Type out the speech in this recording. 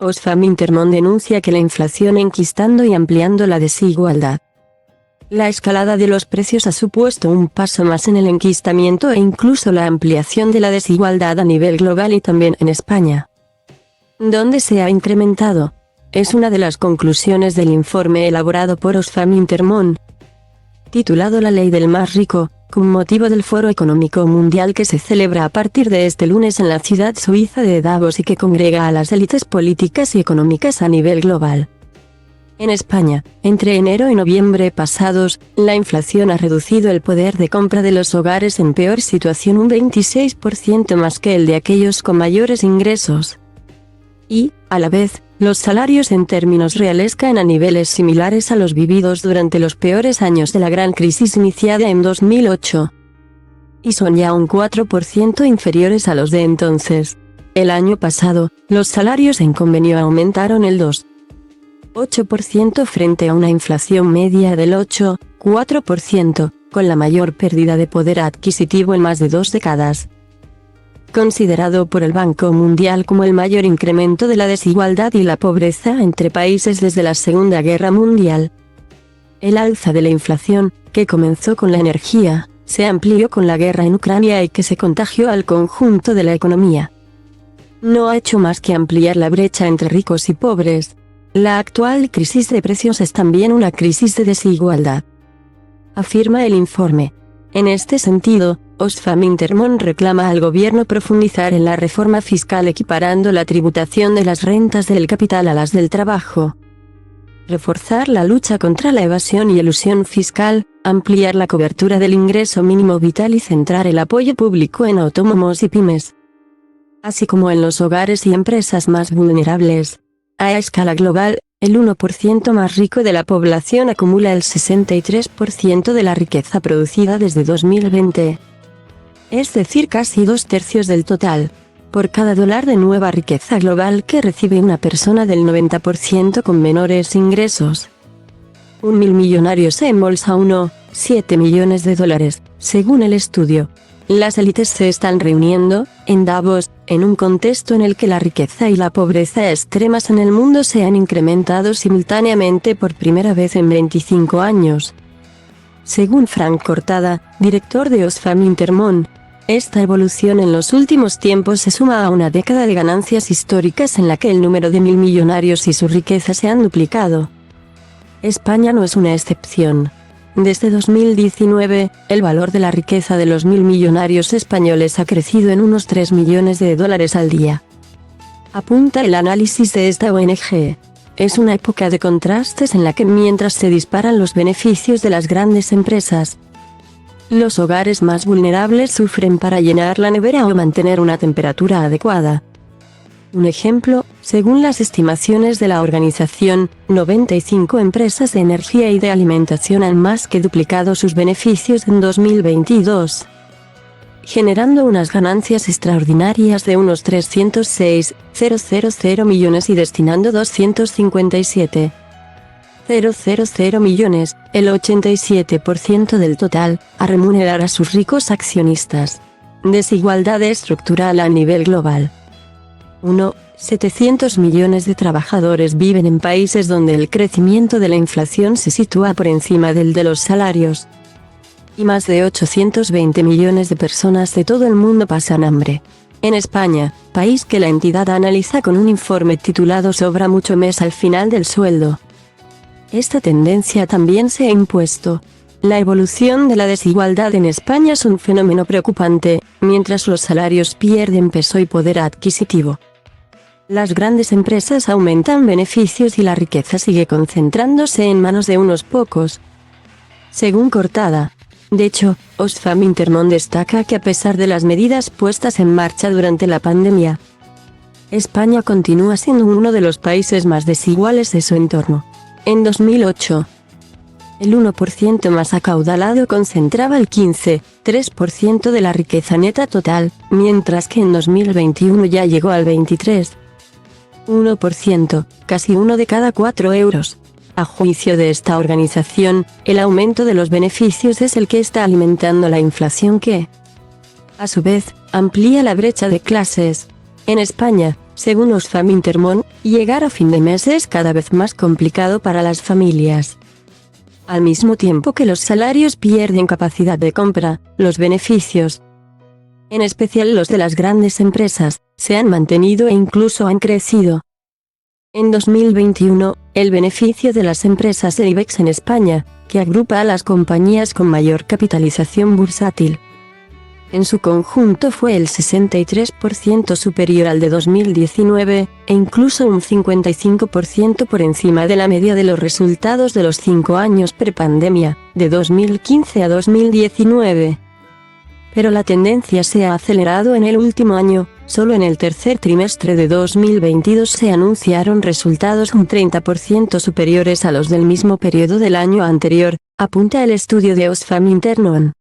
Oxfam Intermón denuncia que la inflación enquistando y ampliando la desigualdad. La escalada de los precios ha supuesto un paso más en el enquistamiento e incluso la ampliación de la desigualdad a nivel global y también en España, donde se ha incrementado. Es una de las conclusiones del informe elaborado por Oxfam Intermón, titulado La Ley del Más Rico, con motivo del Foro Económico Mundial que se celebra a partir de este lunes en la ciudad suiza de Davos y que congrega a las élites políticas y económicas a nivel global. En España, entre enero y noviembre pasados, la inflación ha reducido el poder de compra de los hogares en peor situación un 26% más que el de aquellos con mayores ingresos. Y, a la vez, los salarios en términos reales caen a niveles similares a los vividos durante los peores años de la gran crisis iniciada en 2008. Y son ya un 4% inferiores a los de entonces. El año pasado, los salarios en convenio aumentaron el 2,8% frente a una inflación media del 8,4%, con la mayor pérdida de poder adquisitivo en más de 2 décadas. Considerado por el Banco Mundial como el mayor incremento de la desigualdad y la pobreza entre países desde la Segunda Guerra Mundial. El alza de la inflación, que comenzó con la energía, se amplió con la guerra en Ucrania y que se contagió al conjunto de la economía. No ha hecho más que ampliar la brecha entre ricos y pobres. La actual crisis de precios es también una crisis de desigualdad, afirma el informe. En este sentido, Oxfam Intermón reclama al gobierno profundizar en la reforma fiscal equiparando la tributación de las rentas del capital a las del trabajo, reforzar la lucha contra la evasión y elusión fiscal, ampliar la cobertura del ingreso mínimo vital y centrar el apoyo público en autónomos y pymes, así como en los hogares y empresas más vulnerables. A escala global, el 1% más rico de la población acumula el 63% de la riqueza producida desde 2020. Es decir, casi 2/3 del total. Por cada dólar de nueva riqueza global que recibe una persona del 90% con menores ingresos, 1.000 millonarios se embolsa 1,7 millones de dólares, según el estudio. Las élites se están reuniendo, en Davos, en un contexto en el que la riqueza y la pobreza extremas en el mundo se han incrementado simultáneamente por primera vez en 25 años. Según Frank Cortada, director de Oxfam Intermón, esta evolución en los últimos tiempos se suma a una década de ganancias históricas en la que el número de 1.000 millonarios y su riqueza se han duplicado. España no es una excepción. Desde 2019, el valor de la riqueza de los 1.000 millonarios españoles ha crecido en unos 3 millones de dólares al día. Apunta el análisis de esta ONG. Es una época de contrastes en la que mientras se disparan los beneficios de las grandes empresas, los hogares más vulnerables sufren para llenar la nevera o mantener una temperatura adecuada. Un ejemplo, según las estimaciones de la organización, 95 empresas de energía y de alimentación han más que duplicado sus beneficios en 2022, generando unas ganancias extraordinarias de unos 306,000 millones y destinando 257,000 millones, el 87% del total, a remunerar a sus ricos accionistas. Desigualdad estructural a nivel global. 700 millones de trabajadores viven en países donde el crecimiento de la inflación se sitúa por encima del de los salarios. Y más de 820 millones de personas de todo el mundo pasan hambre. En España, país que la entidad analiza con un informe titulado Sobra mucho mes al final del sueldo. Esta tendencia también se ha impuesto. La evolución de la desigualdad en España es un fenómeno preocupante, mientras los salarios pierden peso y poder adquisitivo. Las grandes empresas aumentan beneficios y la riqueza sigue concentrándose en manos de unos pocos. Según Cortada. De hecho, Oxfam Intermón destaca que a pesar de las medidas puestas en marcha durante la pandemia, España continúa siendo uno de los países más desiguales de su entorno. En 2008, el 1% más acaudalado concentraba el 15,3% de la riqueza neta total, mientras que en 2021 ya llegó al 23,1%, casi 1 de cada 4 euros. A juicio de esta organización, el aumento de los beneficios es el que está alimentando la inflación que, a su vez, amplía la brecha de clases. En España, Según Oxfam Intermón, llegar a fin de mes es cada vez más complicado para las familias. Al mismo tiempo que los salarios pierden capacidad de compra, los beneficios, en especial los de las grandes empresas, se han mantenido e incluso han crecido. En 2021, el beneficio de las empresas del IBEX en España, que agrupa a las compañías con mayor capitalización bursátil, en su conjunto fue el 63% superior al de 2019, e incluso un 55% por encima de la media de los resultados de los 5 años prepandemia, de 2015 a 2019. Pero la tendencia se ha acelerado en el último año. Solo en el tercer trimestre de 2022 se anunciaron resultados un 30% superiores a los del mismo periodo del año anterior, apunta el estudio de Oxfam Intermón.